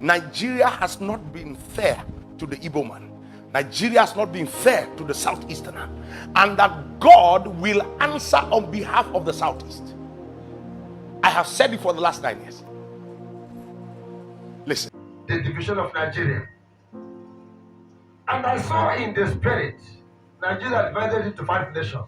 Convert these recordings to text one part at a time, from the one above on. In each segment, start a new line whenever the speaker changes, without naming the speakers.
Nigeria has not been fair to the Igbo man. Nigeria has not been fair to the Southeasterner. And that God will answer on behalf of the Southeast. I have said it for the last 9 years. Listen.
The division of Nigeria. And I saw in the spirit, Nigeria divided into 5 nations.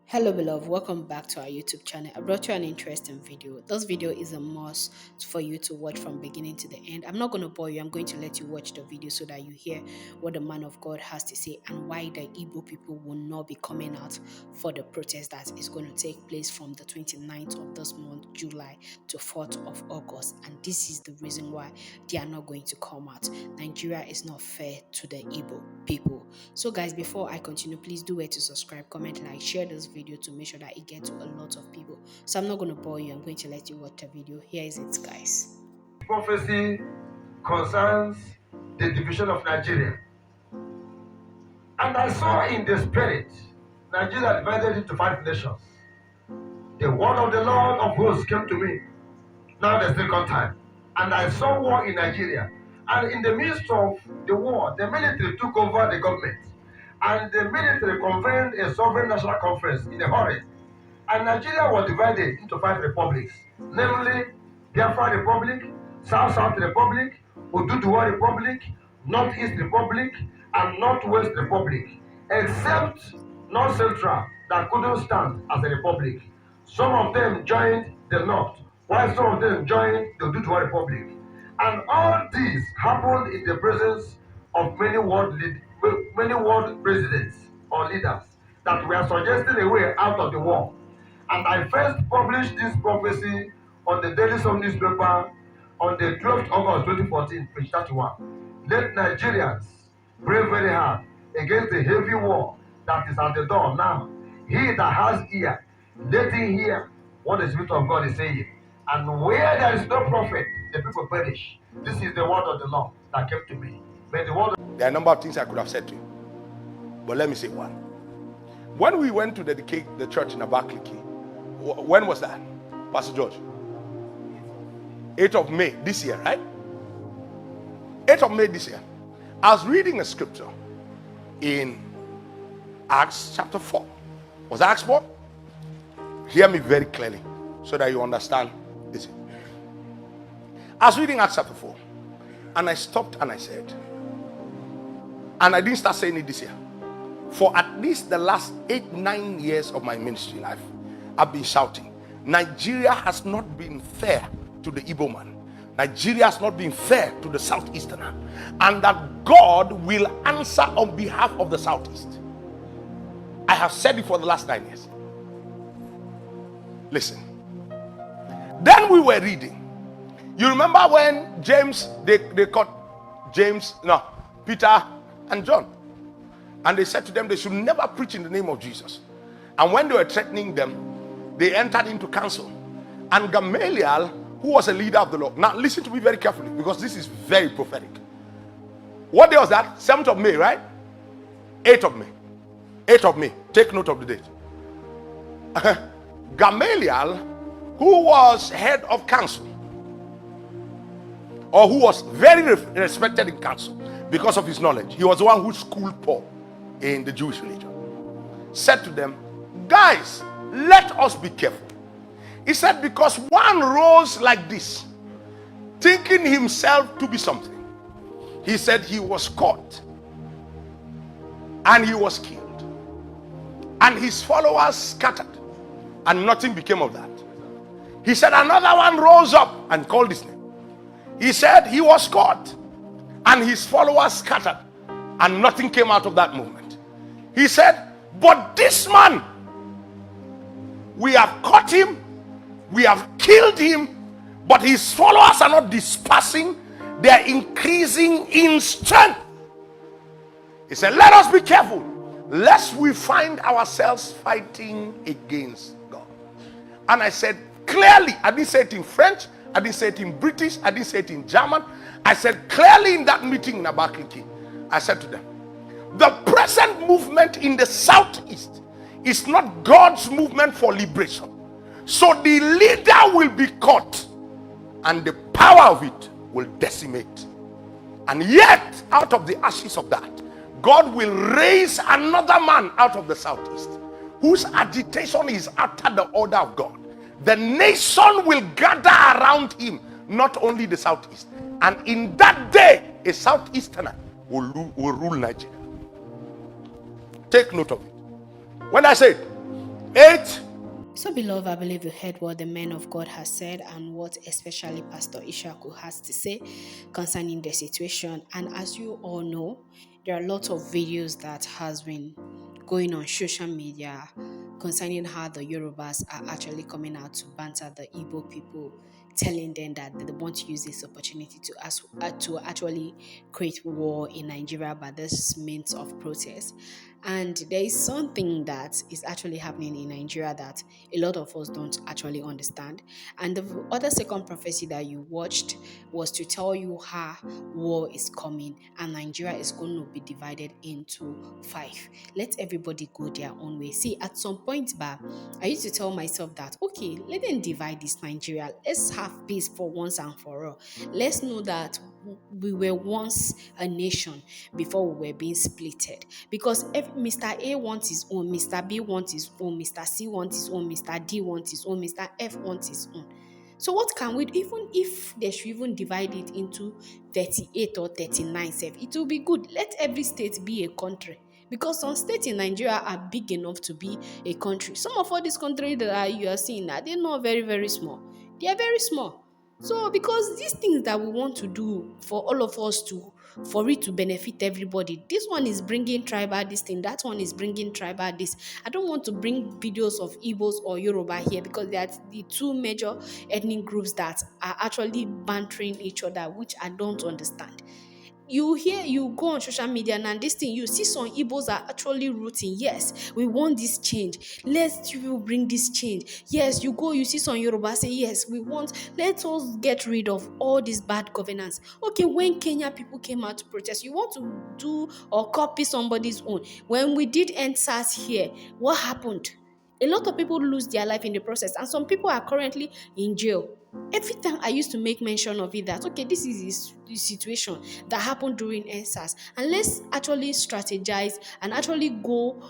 Hello beloved, welcome back to our YouTube channel. I brought you an interesting video. This video is a must for you to watch from beginning to the end. I'm not going to bore you. I'm going to let you watch the video so that you hear what the man of God has to say and why the Igbo people will not be coming out for the protest that is going to take place from the 29th of this month, July, to 4th of August. And this is the reason why they are not going to come out. Nigeria is not fair to the Igbo people. So guys, before I continue, please do wait to subscribe, comment, like, share this video to make sure that it gets to a lot of people. So I'm not going to bore you. I'm going to let you watch the video. Here is it, guys.
Prophecy concerns the division of Nigeria. And I saw in the spirit, Nigeria divided into 5 nations. The word of the Lord of hosts came to me. Now the second time. And I saw war in Nigeria. And in the midst of the war, the military took over the government. And the military convened a sovereign national conference in a hurry. And Nigeria was divided into 5 republics, namely Biafra Republic, South Republic, Oduduwa Republic, Northeast Republic, and Northwest Republic, except North Central that couldn't stand as a republic. Some of them joined the North, while some of them joined the Oduduwa Republic. And all this happened in the presence of many world presidents or leaders that were suggesting a way out of the war. And I first published this prophecy on the Daily Sun newspaper on the 12th August 2014, page 31. Let Nigerians pray very hard against the heavy war that is at the door now. He that has ear, let him hear what the Spirit of God is saying. And where there is no prophet, the people perish. This is the word of the Lord that came to me. But the word
There are a number of things I could have said to you, but let me say one. When we went to dedicate the church in Abakaliki, when was that, Pastor George? 8th of May this year, right? 8th of May this year. I was reading a scripture in Acts chapter 4. Was that Acts 4? Hear me very clearly so that you understand this. I was reading Acts chapter 4 and I stopped and I said, and I didn't start saying it this year. For at least the last 8-9 years of my ministry life, I've been shouting, Nigeria has not been fair to the Igbo man. Nigeria has not been fair to the Southeasterner. And that God will answer on behalf of the Southeast. I have said it for the last 9 years. Listen. Then we were reading. You remember when James, they caught Peter and John. And they said to them they should never preach in the name of Jesus. And when they were threatening them, they entered into council. And Gamaliel, who was a leader of the law. Now listen to me very carefully because this is very prophetic. What day was that? 7th of May, right? 8th of May. 8th of May. Take note of the date. Gamaliel, who was head of council, or who was very respected in council because of his knowledge. He was the one who schooled Paul in the Jewish religion. Said to them, guys, let us be careful. He said, because one rose like this, thinking himself to be something. He said he was caught and he was killed. And his followers scattered and nothing became of that. He said another one rose up and called his name. He said he was caught and his followers scattered and nothing came out of that movement. He said, but this man, we have caught him, we have killed him, but his followers are not dispersing, they are increasing in strength. He said, let us be careful lest we find ourselves fighting against God. And I said clearly, I didn't say it in French, I didn't say it in British, I didn't say it in German. I said clearly in that meeting in Abakaliki, I said to them, the present movement in the Southeast is not God's movement for liberation. So the leader will be caught and the power of it will decimate And yet, out of the ashes of that, God will raise another man out of the southeast whose agitation is after the order of God. The nation will gather around him, not only the southeast. And in that day, a southeasterner will rule Nigeria. Take note of it. When I said 8,
So, beloved, I believe you heard what the man of God has said and what especially Pastor Ishaku has to say concerning the situation. And as you all know, there are lots of videos that has been going on social media concerning how the Yorubas are actually coming out to banter the Igbo people, telling them that they want to use this opportunity to actually create war in Nigeria by this means of protest. And there is something that is actually happening in Nigeria that a lot of us don't actually understand. And the other second prophecy that you watched was to tell you how war is coming and Nigeria is going to be divided into 5. Let everybody go their own way. See, at some point back, I used to tell myself that, okay, let them divide this Nigeria. Let's have peace for once and for all. Let's know that we were once a nation before we were being splitted. Because if Mr. A wants his own, Mr. B wants his own, Mr. C wants his own, Mr. D wants his own, Mr. F wants his own. So what can we do? Even if they should even divide it into 38 or 39, it will be good. Let every state be a country. Because some states in Nigeria are big enough to be a country. Some of all these countries that you are seeing, they're not very, very small. They are very small. So, because these things that we want to do for all of us for it to benefit everybody, this one is bringing tribal this thing, that one is bringing tribal this. I don't want to bring videos of Igbos or Yoruba here because they are the two major ethnic groups that are actually bantering each other, which I don't understand. You go on social media and this thing, you see some Igbos are actually rooting. Yes, we want this change. Let's you bring this change. Yes, you see some Yoruba say, yes, let us get rid of all this bad governance. Okay, when Kenya people came out to protest, you want to do or copy somebody's own. When we did end SARS here, what happened? A lot of people lose their life in the process, and some people are currently in jail. Every time I used to make mention of it that, okay, this is the situation that happened during NSAS, and let's actually strategize and actually go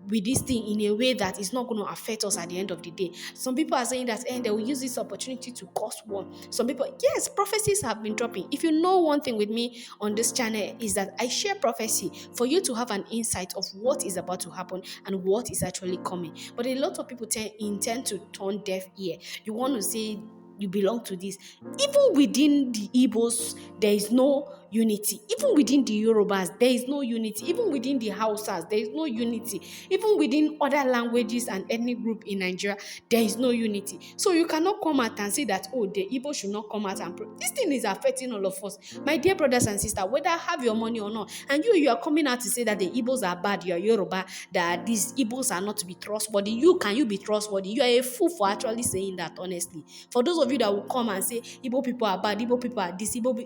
with this thing in a way that is not going to affect us at the end of the day. Some people are saying that they will use this opportunity to cause war. Some people, yes, prophecies have been dropping. If you know one thing with me on this channel is that I share prophecy for you to have an insight of what is about to happen and what is actually coming. But a lot of people intend to turn deaf ear. You want to say you belong to this. Even within the Igbos, there is no unity. Even within the Yorubas, there is no unity. Even within the Hausas, there is no unity. Even within other languages and ethnic group in Nigeria, there is no unity. So you cannot come out and say that, oh, the Igbo should not come out and this thing is affecting all of us. My dear brothers and sisters, whether have your money or not, and you are coming out to say that the Igbos are bad, you are Yoruba, that these Igbos are not to be trustworthy. Can you be trustworthy? You are a fool for actually saying that, honestly. For those of you that will come and say Igbo people are bad, Igbo people are this, Igbo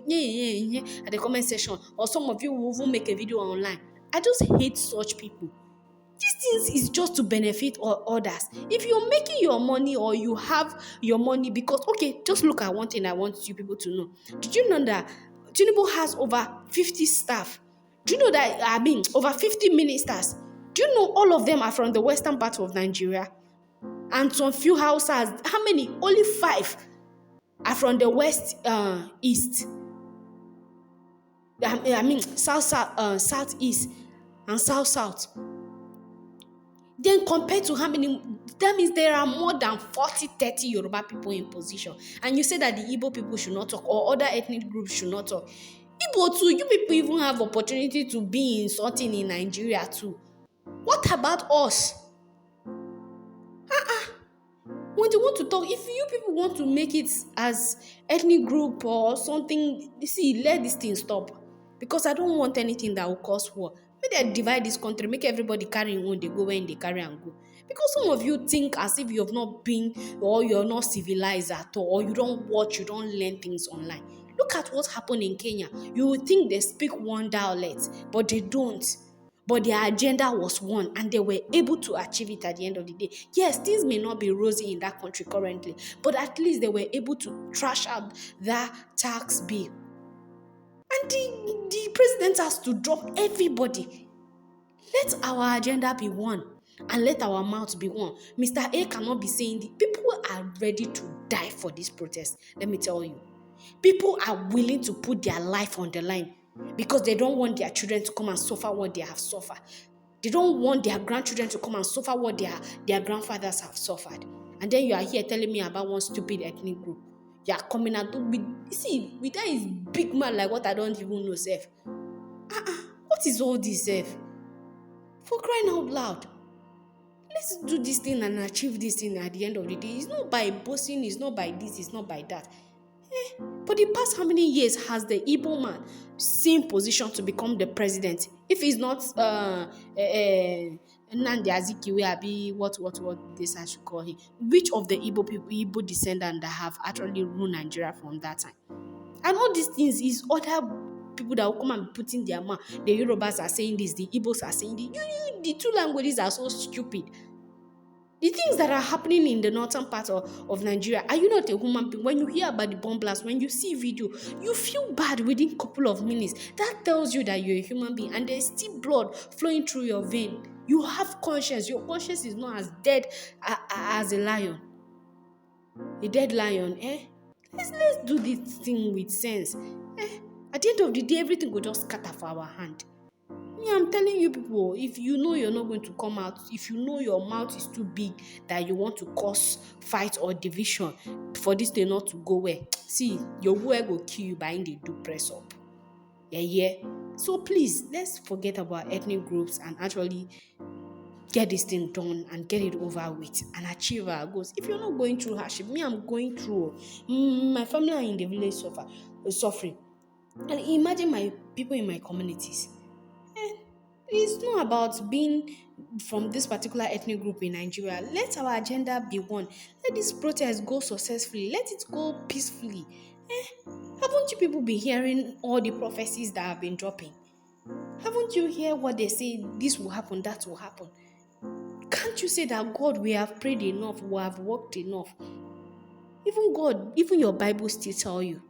at the comment section, or some of you will even make a video online. I just hate such people. These things is just to benefit others. If you're making your money or you have your money because, okay, just look at one thing I want you people to know. Did you know that Tinubu has over 50 staff? Do you know that, over 50 ministers? Do you know all of them are from the western part of Nigeria? And some few houses, how many? Only 5 are from the west east. Southeast and south. Then compared to how many, that means there are more than 40-30 Yoruba people in position. And you say that the Igbo people should not talk or other ethnic groups should not talk. Igbo too, you people even have opportunity to be in something in Nigeria too. What about us? When they want to talk, if you people want to make it as ethnic group or something, see, let this thing stop. Because I don't want anything that will cause war. Make them divide this country, make everybody carry in one, they go when they carry and go. Because some of you think as if you have not been, or you're not civilized at all, or you don't watch, you don't learn things online. Look at what happened in Kenya. You would think they speak one dialect, but they don't. But their agenda was one, and they were able to achieve it at the end of the day. Yes, things may not be rosy in that country currently, but at least they were able to trash out that tax bill. And the president has to drop everybody. Let our agenda be one and let our mouth be one. Mr. A cannot be saying people are ready to die for this protest. Let me tell you. People are willing to put their life on the line because they don't want their children to come and suffer what they have suffered. They don't want their grandchildren to come and suffer what their grandfathers have suffered. And then you are here telling me about one stupid ethnic group. You are coming out with, with that is big man like what I don't even know, self. What is all this, self? For crying out loud. Let's do this thing and achieve this thing at the end of the day. It's not by boasting, it's not by this, it's not by that. For the past how many years has the Igbo man seen position to become the president? If he's not Nnamdi Azikiwe, abi what this I should call him? Which of the Igbo people, Igbo descendants that have actually ruled Nigeria from that time? And all these things is other people that will come and put in their mouth. The Yorubas are saying this, the Igbos are saying this. The two languages are so stupid. The things that are happening in the northern part of Nigeria, are you not a human being? When you hear about the bomb blast, when you see video, you feel bad within a couple of minutes. That tells you that you're a human being and there's still blood flowing through your vein. You have conscience. Your conscience is not as dead as a lion. A dead lion, eh? Let's do this thing with sense. At the end of the day, everything will just scatter for our hand. Me, I'm telling you people, if you know you're not going to come out, if you know your mouth is too big that you want to cause fight or division for this thing not to go well, see, your word will kill you by the do press up. Yeah. So please, let's forget about ethnic groups and actually get this thing done and get it over with and achieve our goals. If you're not going through hardship, me, I'm going through. My family are in the village suffering. And imagine my people in my communities. It's not about being from this particular ethnic group in Nigeria. Let our agenda be one. Let this protest go successfully. Let it go peacefully. Haven't you people been hearing all the prophecies that have been dropping? Haven't you heard what they say? This will happen, that will happen. Can't you say that God, we have prayed enough, we have worked enough? Even God, even your Bible still tell you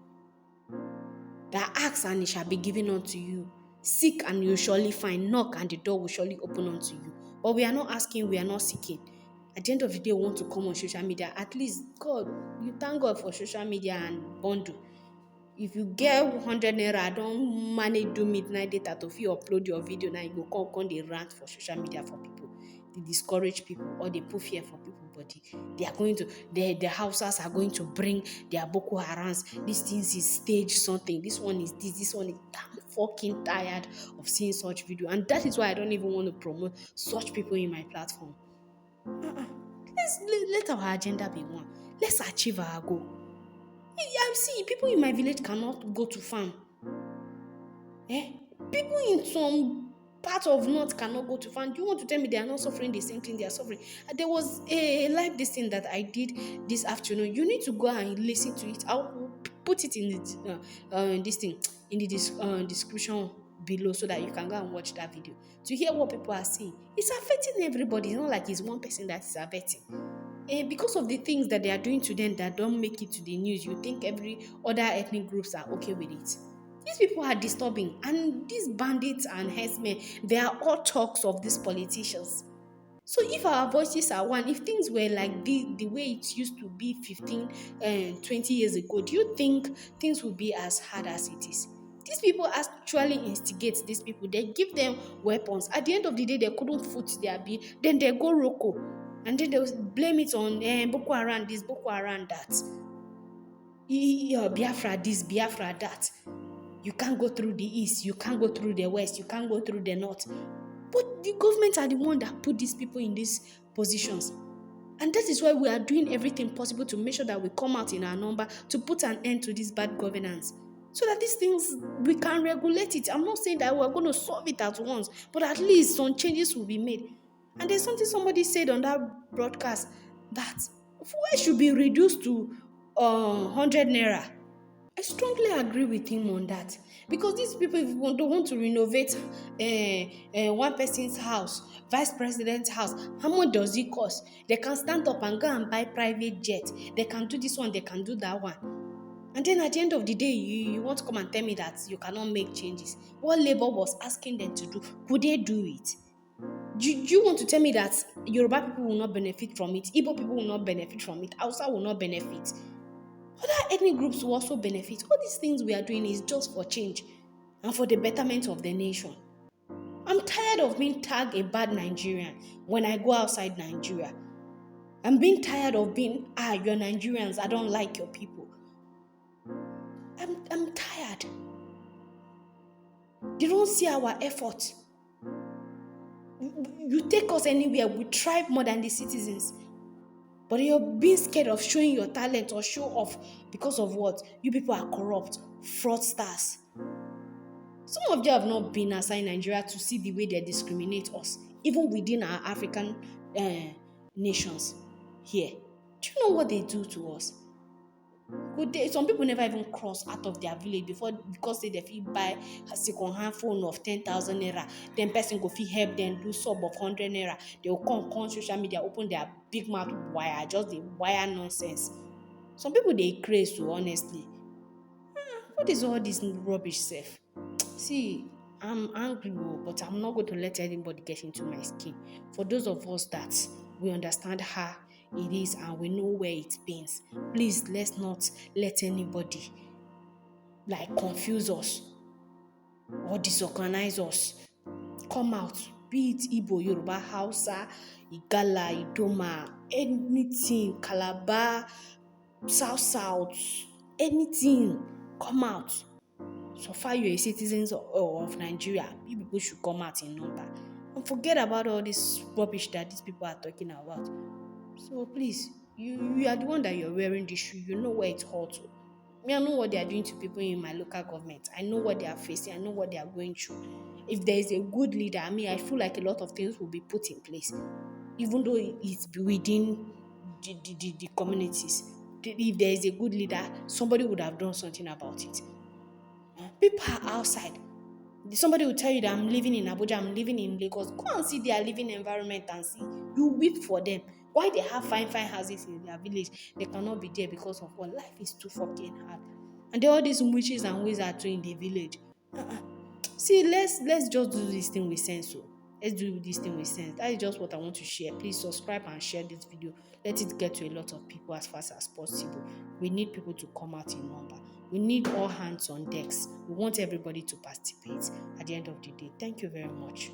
that ask and it shall be given unto you. Seek and you surely find. Knock and the door will surely open unto you. But we are not asking, we are not seeking. At the end of the day, we want to come on social media. At least, God, you thank God for social media and bundle. If you get 100 naira, don't manage do midnight data to feel upload your video. Now you go come they rant for social media for people. They discourage people or they put fear for people body. They are going to the houses are going to bring their Boko Harams. This thing is stage something. This one is this one is. I'm fucking tired of seeing such video, and that is why I don't even want to promote such people in my platform. Let our agenda be one. Let's achieve our goal. I see people in my village cannot go to farm. People in some part of north cannot go to farm. Do you want to tell me they are not suffering the same thing they are suffering? There was a live this thing that I did this afternoon. You need to go and listen to it. I'll put it in the this thing in the description below so that you can go and watch that video to hear what people are saying. It's affecting everybody. It's not like it's one person that is affecting. Because of the things that they are doing to them that don't make it to the news, you think every other ethnic groups are okay with it. These people are disturbing, and these bandits and herdsmen, they are all talks of these politicians. So if our voices are one, if things were like the way it used to be 15 and 20 years ago, do you think things would be as hard as it is? These people actually instigate these people. They give them weapons. At the end of the day, they couldn't foot their bill. Then they go roko. And then they blame it on Boko Haram this, Boko Haram that. Biafra this, Biafra that. You can't go through the east, you can't go through the west, you can't go through the north. But the government are the one that put these people in these positions. And that is why we are doing everything possible to make sure that we come out in our number to put an end to this bad governance. So that these things, we can regulate it. I'm not saying that we're going to solve it at once, but at least some changes will be made. And there's something somebody said on that broadcast that fuel should be reduced to 100 naira. I strongly agree with him on that, because these people, if you don't want to renovate one person's house, vice president's house, how much does it cost? They can stand up and go and buy private jet. They can do this one, they can do that one. And then at the end of the day, you want to come and tell me that you cannot make changes. What Labour was asking them to do, could they do it? Do you want to tell me that Yoruba people will not benefit from it, Igbo people will not benefit from it, Hausa will not benefit, other ethnic groups will also benefit? All these things we are doing is just for change and for the betterment of the nation. I'm tired of being tagged a bad Nigerian when I go outside Nigeria. I'm being tired of being, you're Nigerians, I don't like your people. I'm tired. They don't see our effort. You take us anywhere, we thrive more than the citizens. But you're being scared of showing your talent or show off because of what? You people are corrupt, fraudsters. Some of them have not been outside Nigeria to see the way they discriminate us, even within our African nations here. Do you know what they do to us? Some people never even cross out of their village before because they fit buy a second-hand phone of 10,000 naira. Then person go fit help them do sub of 100 naira. They will come social media, open their big mouth wire, just the wire nonsense. Some people they crazy, so honestly. What is all this rubbish self? See, I'm angry, but I'm not going to let anybody get into my skin. For those of us that we understand how it is and we know where it pains, please let's not let anybody confuse us or disorganize us. Come out, be it Igbo, Yoruba, Hausa, Igala, Idoma, anything, Calabar, South, anything, come out. So far you're a citizen of Nigeria, you people should come out in number and forget about all this rubbish that these people are talking about. So please, you are the one that you're wearing this shoe. You know where it's hot to. Me, I know what they are doing to people in my local government. I know what they are facing. I know what they are going through. If there is a good leader, I feel like a lot of things will be put in place, even though it's within the communities. If there is a good leader, somebody would have done something about it. People are outside. Somebody will tell you that I'm living in Abuja, I'm living in Lagos. Go and see their living environment and see. You weep for them. Why they have fine houses in their village? They cannot be there because of what? Life is too fucking hard. And there are all these witches and wizards in the village. See, let's just do this thing with sense. So let's do this thing with sense. That is just what I want to share. Please subscribe and share this video. Let it get to a lot of people as fast as possible. We need people to come out in number. We need all hands on decks. We want everybody to participate at the end of the day. Thank you very much.